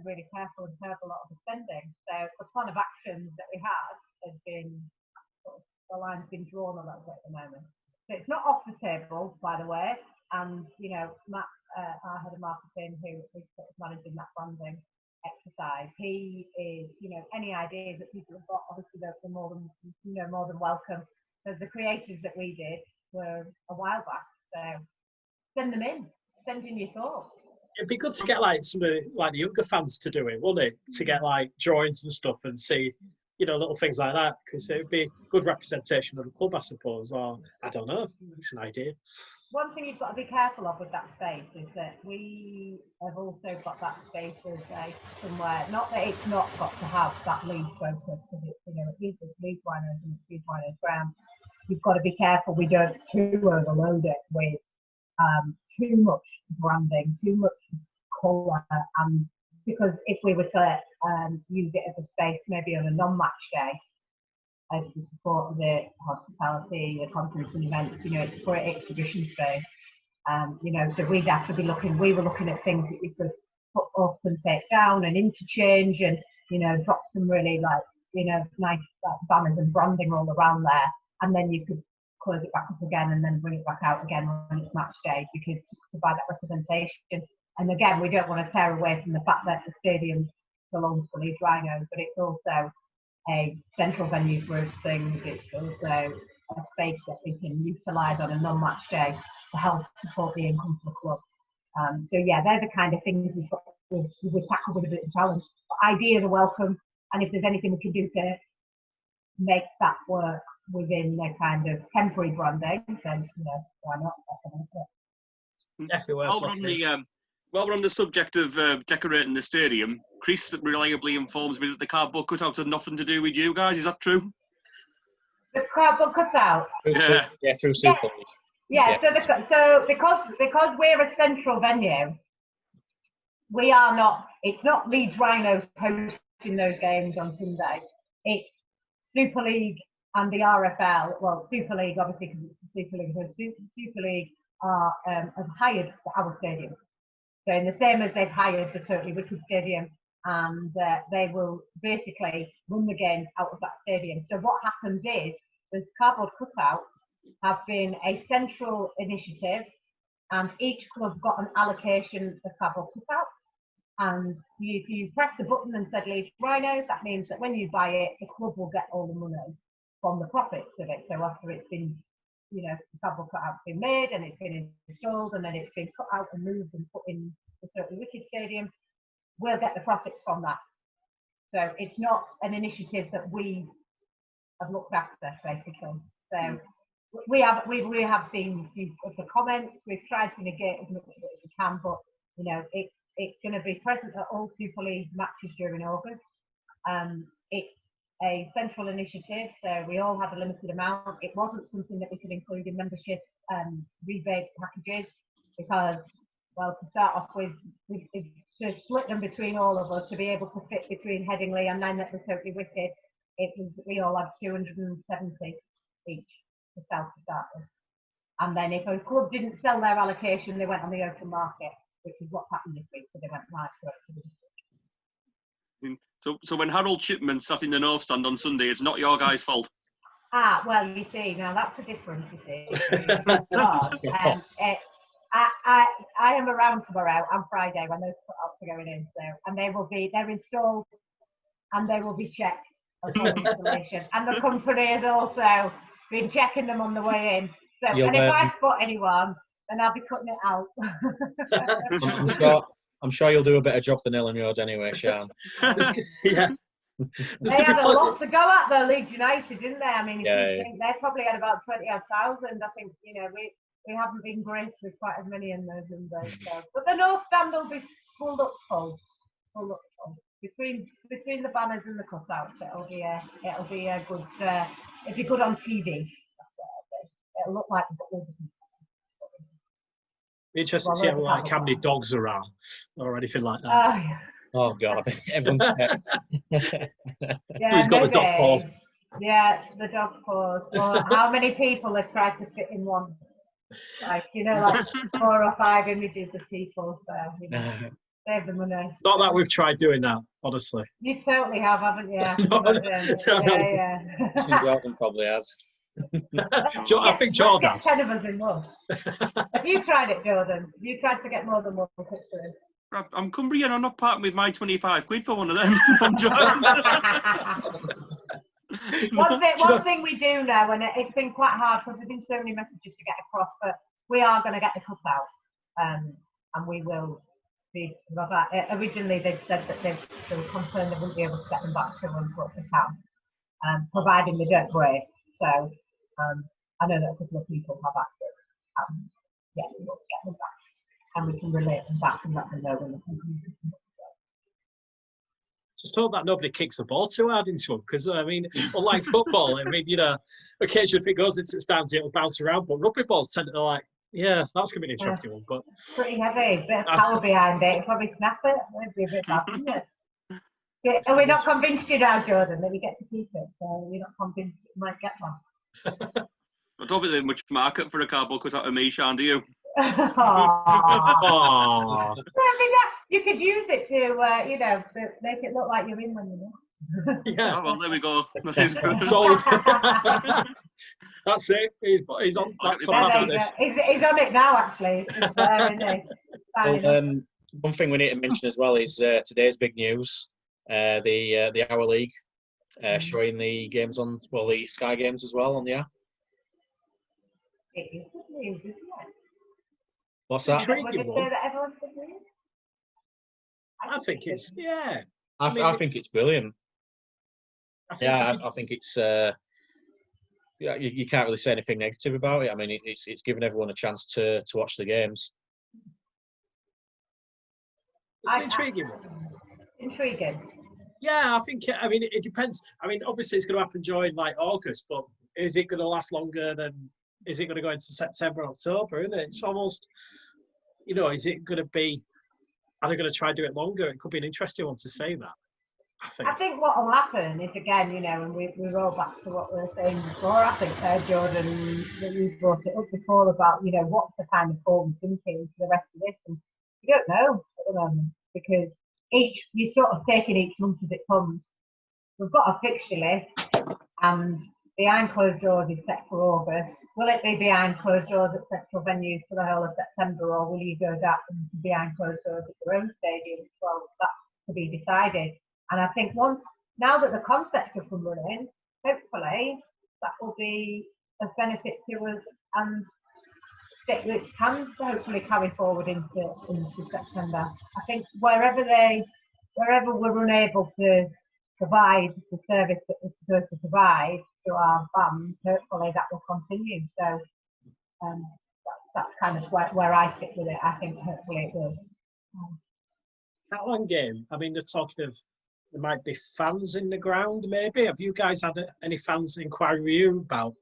Speaker 6: really careful and curb a lot of the spending. So the plan of actions that we had has been, the line's been drawn a little bit at the moment. So it's not off the table, by the way. And, Matt, our head of marketing, who is sort of managing that branding exercise, he is, any ideas that people have got, obviously they're more than welcome. So the creatives that we did were a while back. So send them in. Send in your thoughts.
Speaker 4: It'd be good to get like some of like the younger fans to do it, wouldn't it? To get like drawings and stuff and see, little things like that, because it would be good representation of the club, I suppose. Or I don't know, it's an idea.
Speaker 6: One thing you've got to be careful of with that space is that we have also got that space as somewhere. Not that it's not got to have that Leeds focus, because it's Leeds Rhinos and it's Leeds Rhinos ground. You've got to be careful we don't too overload it with too much branding, too much colour, and because if we were to use it as a space maybe on a non-match day to support the hospitality, the conference and events, it's a great exhibition space. So we'd have to be we were looking at things that you could put up and take down and interchange and, drop some really nice banners and branding all around there, and then you could close it back up again and then bring it back out again when it's match day, because to provide that representation. And again, we don't want to tear away from the fact that the stadium belongs to Leeds Rhinos, but it's also a central venue for things. It's also a space that we can utilise on a non-match day to help support the income for the club. They're the kind of things we tackle with a bit of challenge. But ideas are welcome, and if there's anything we can do to make that work within their kind of temporary branding, then why not?
Speaker 4: Definitely.
Speaker 8: While we're on the subject of decorating the stadium, Chris reliably informs me that the cardboard cutouts had nothing to do with you guys. Is that true?
Speaker 6: The cardboard cutout.
Speaker 5: Through Super League.
Speaker 6: Yeah. So because we're a central venue, we are not. It's not Leeds Rhinos hosting those games on Sunday. It's Super League and the RFL. Well, Super League obviously because it's the Super League. So Super League have hired our stadium. So in the same as they've hired the Totally Wicked Stadium, and they will basically run the games out of that stadium. So what happens is the cardboard cutouts have been a central initiative, and each club got an allocation of cardboard cutouts, And if you press the button and said Leeds Rhinos, that means that when you buy it, the club will get all the money from the profits of it. So after it's been, the travel cutout's been made and it's been installed and then it's been cut out and moved and put in the Totally Wicked Stadium, we'll get the profits from that. So it's not an initiative that we have looked after, basically. So we have seen a few of the comments. We've tried to negate as much as we can, but it's going to be present at all Super League matches during August. It's a central initiative, so we all have a limited amount. It wasn't something that we could include in membership rebate packages because, well, to start off with, to split them between all of us, to be able to fit between Headingley and then that was Totally Wicked, we all had 270 each to sell to start with. And then if a club didn't sell their allocation, they went on the open market, which is what happened this week, so they went right to it.
Speaker 8: So when Harold Chipman sat in the North Stand on Sunday, it's not your guys' fault.
Speaker 6: Well, you see, now that's a difference, you see. I am around tomorrow and Friday when those cutouts are going in, and they're installed and they will be checked upon installation. And the company has also been checking them on the way in. So, and if I spot anyone, then I'll be cutting it out.
Speaker 5: I'm sure you'll do a better job than Ellen Road anyway, Sian.
Speaker 6: Yeah. They had a lot to go at though, Leeds United, didn't they? I mean, if you think they probably had about 20,000. I think, we haven't been graced with quite as many in those. So. But the North Stand will be full up full. Between the banners and the cutouts, it'll be a good. It'll be good on TV. That's what I'll say. It'll look like the football.
Speaker 4: Be interested to see how many dogs are around or anything like that.
Speaker 5: Oh God, everyone's pet.
Speaker 4: Who's got the dog paws?
Speaker 6: Yeah, the dog paws. Or how many people have tried to fit in one? Like 4 or 5 images of people. So save the money.
Speaker 4: Not that we've tried doing that, honestly.
Speaker 6: You totally have, haven't you?
Speaker 5: Yeah. Jordan probably has.
Speaker 4: I think Jordan has.
Speaker 6: 10 of us in one. Have you tried it, Jordan? Have you tried to get more than one picture in?
Speaker 8: I'm Cumbrian. I'm not parting with my 25 quid for one of them.
Speaker 6: One thing we do know, and it's been quite hard because there's been so many messages to get across, but we are going to get the cutouts, and we will be. Originally, they said that they were concerned they wouldn't be able to get them back to them, but they can, providing they don't break. So I know that a couple of people have asked us. We will get them back, and we can relate them back and let them know when the company can come up.
Speaker 4: Just hope that nobody kicks the ball too hard into them, because unlike football, occasionally if it goes into the stands, it'll bounce around. But rugby balls tend to that's going to be an interesting one. But
Speaker 6: pretty heavy, bit of power behind it. It'll probably snap it. It'll be a bit bad, wouldn't it? Are we not convinced you now, Jordan, that you get to keep it? So you're not convinced you might get one.
Speaker 8: I don't think there's much market for a cardboard cutout of me, Sian, do you?
Speaker 6: You could use it to, make it look like you're in when you're not.
Speaker 4: Yeah.
Speaker 8: Oh, well, there we go.
Speaker 4: Sold. That's it. He's on. That's on after this.
Speaker 6: He's on it now, actually. It's just there, isn't he?
Speaker 5: One thing we need to mention as well is today's big news. The Hour League showing the games on, the Sky games as well on the app.
Speaker 6: It is good news, isn't it?
Speaker 5: What's that?
Speaker 6: Would you say that everyone's good news?
Speaker 4: I think it's
Speaker 5: I think it's brilliant. I think it's you can't really say anything negative about it. I mean, it's given everyone a chance to watch the games.
Speaker 4: It's an intriguing one.
Speaker 6: Intriguing.
Speaker 4: Yeah, I think. It depends. Obviously, it's going to happen during August, but is it going to last longer than? Is it going to go into September, October? Isn't it? It's almost. Is it going to be? Are they going to try and do it longer? It could be an interesting one to say that. I think
Speaker 6: what will happen is, again, and we roll back to what we were saying before. I think, Jordan, that you brought it up before about, what's the kind of forward thinking for the rest of this. And you don't know at the moment because you're sort of taking each month as it comes. We've got a fixture list and behind closed doors is set for August. Will it be behind closed doors at central venues for the whole of September, or will you go back behind closed doors at your own stadium? Well, that's to be decided. And I think now that the concepts are from running, hopefully that will be of benefit to us, and it can hopefully carry forward into September. I think wherever we're unable to provide the service that we're supposed to provide to our fans, hopefully that will continue. So that's kind of where I sit with it. I think hopefully it will.
Speaker 4: That one game, I mean, they're talking of there might be fans in the ground, maybe. Have you guys had any fans inquiring with you about,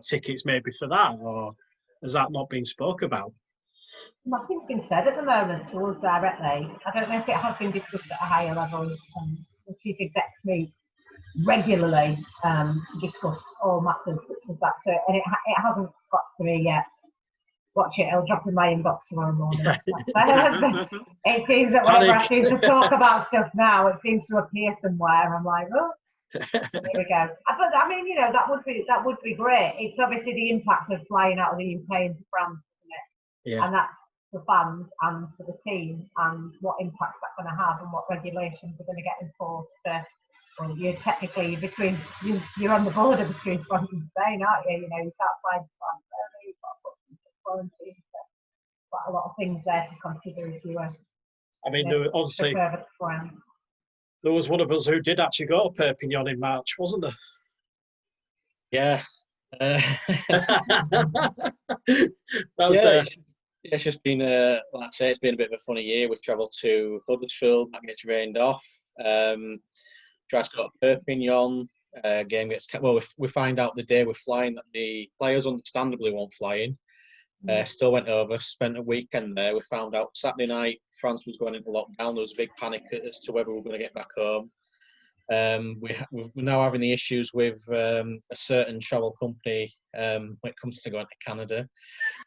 Speaker 4: tickets maybe for that, or has that not been spoke about?
Speaker 6: Nothing's been said at the moment to us directly. I don't know if it has been discussed at a higher level. The chief execs meet regularly to discuss all matters such as that. So, and it hasn't got to me yet. Watch it, it'll drop in my inbox tomorrow morning. It seems that whenever I seem to talk about stuff now, it seems to appear somewhere. I'm like, oh, there we go. I mean, that would be great. It's obviously the impact of flying out of the UK into France, isn't it? Yeah. And that's for fans and for the team, and what impact that's going to have, and what regulations are going to get enforced. Well, you're on the border between France and Spain, aren't you? You can't fly to France early, you've got to put quarantine. So quite a lot of things there to consider if you were.
Speaker 4: I mean, obviously, there was one of us who did actually go to Perpignan in March, wasn't there?
Speaker 5: Yeah. It's just been, like I say, it's been a bit of a funny year. We travelled to Huddersfield, that gets rained off. Tried to go to Perpignan, game gets kept. Well, we find out the day we're flying that the players understandably weren't flying. Still went over, spent a weekend there. We found out Saturday night France was going into lockdown. There was a big panic as to whether we were going to get back home. We're now having the issues with a certain travel company when it comes to going to Canada.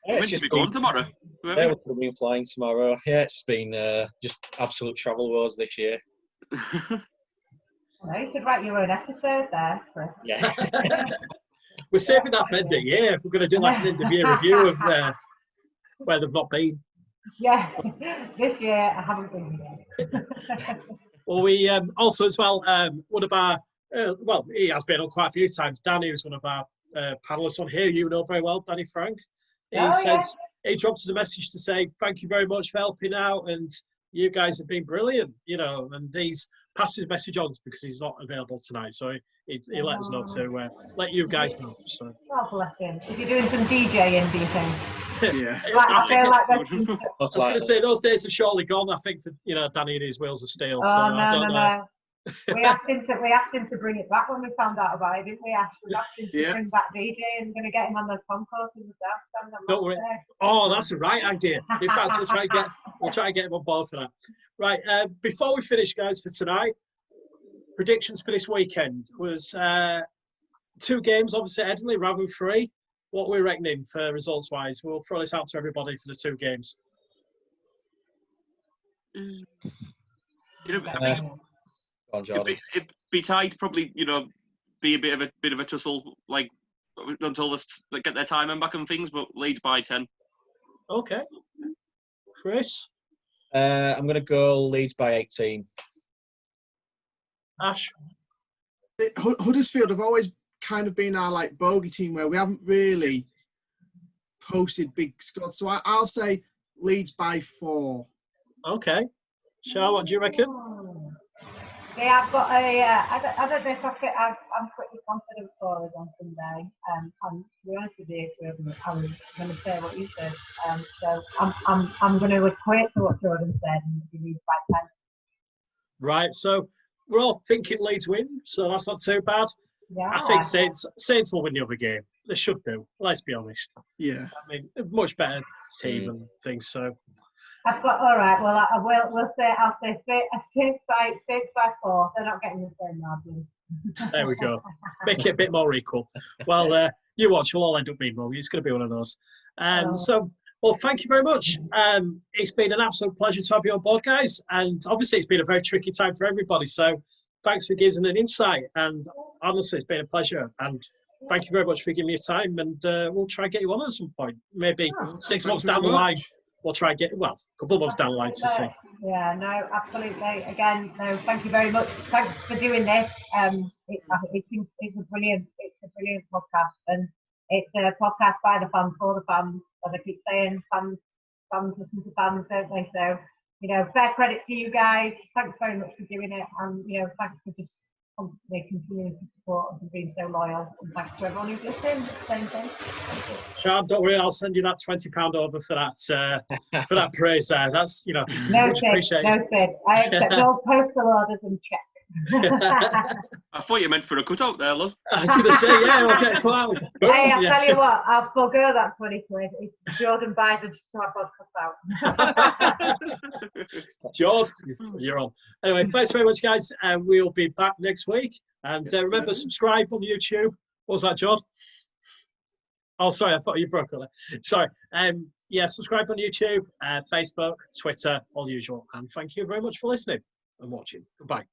Speaker 8: When should we go on tomorrow?
Speaker 5: Yeah, we'll be flying tomorrow. Yeah, it's been just absolute travel wars this year.
Speaker 6: Well, you could write your own episode there, Chris.
Speaker 5: Yeah.
Speaker 4: We're saving that for end of year. We're going to do like an end of year review of where they've not been.
Speaker 6: Yeah, this year I haven't been here.
Speaker 4: Well, we also as well, one of our, he has been on quite a few times. Danny, who's one of our panelists on here, you know very well, Danny Frank. He dropped us a message to say, thank you very much for helping out, and you guys have been brilliant, and he's passed his message on because he's not available tonight. So he let us know to let you guys know. So.
Speaker 6: Oh, bless him. Is he doing some DJing, do you think?
Speaker 4: Yeah.
Speaker 6: I feel like
Speaker 4: I was going to say, those days are surely gone, I think, for Danny and his wheels of steel.
Speaker 6: Oh,
Speaker 4: so
Speaker 6: no,
Speaker 4: I don't know.
Speaker 6: We asked him to bring it back when we found out about it, didn't we, Ash? We asked him to bring back DJ, and we're going to get him on those concourses and stuff.
Speaker 4: Don't worry. Oh, that's a right idea. In fact, we'll try and get him on board for that. Right, before we finish, guys, for tonight, predictions for this weekend was 2 games, obviously, Headingley rather than 3. What we're reckoning for results-wise. We'll throw this out to everybody for the 2 games.
Speaker 8: It'd be tight, probably. Be a bit of a tussle, like until they get their timing back and things. But Leeds by 10.
Speaker 4: Okay, Chris.
Speaker 5: I'm going to go Leeds by 18.
Speaker 4: Ash.
Speaker 7: Huddersfield have always kind of been our bogey team where we haven't really posted big squads. So I'll say Leeds by 4.
Speaker 4: Okay. Shah, what do you reckon?
Speaker 6: Yeah, I've got I don't know if I'm pretty confident for us on Sunday. And to be honest with you, I was going to say what you said. So I'm going to equate to what Jordan said and be Leeds by 10.
Speaker 4: Right, so we're all thinking Leeds win, so that's not too bad.
Speaker 6: Yeah.
Speaker 4: I think Saints will win the other game. They should do. Let's be honest.
Speaker 7: Yeah.
Speaker 4: I mean, a much better team and things. So.
Speaker 6: I've got all right. Well, I'll say Saints by 4. They're not getting the same margin.
Speaker 4: There we go. Make it a bit more equal. Well, you watch. We'll all end up being wrong. It's going to be one of those. Well, thank you very much. It's been an absolute pleasure to have you on board, guys. And obviously, it's been a very tricky time for everybody. So thanks for giving an insight. And honestly, it's been a pleasure. And thank you very much for giving me your time. And we'll try and get you on at some point. Maybe 6 months down the line, we'll try and get, a couple of months down the line to see.
Speaker 6: Yeah, no, absolutely. Again, no, thank you very much. Thanks for doing this. It's a brilliant podcast, and it's a podcast by the fans for the fans. As I keep saying, fans listen to fans, don't they? So, fair credit to you guys. Thanks very much for doing it, and thanks for just constantly continuing to support us and being so loyal. And thanks to everyone who's listened. Same thing.
Speaker 4: Sean, don't worry, I'll send you that £20 over for that praise there. That's
Speaker 6: no
Speaker 4: much appreciated.
Speaker 6: No Sid. I accept all postal orders and checks.
Speaker 8: I thought you meant for a cutout there, love.
Speaker 4: I was going to say, yeah, we'll get a cloud.
Speaker 6: Hey, I'll tell you what, I'll forgo that 20 quid. If Jordan buys a tripod cutout.
Speaker 4: George, you're on. Anyway, thanks very much, guys, and we'll be back next week. And remember, subscribe on YouTube. What was that, George? Oh, sorry, I thought you broke on it. Sorry. Subscribe on YouTube, Facebook, Twitter, all usual. And thank you very much for listening and watching. Goodbye.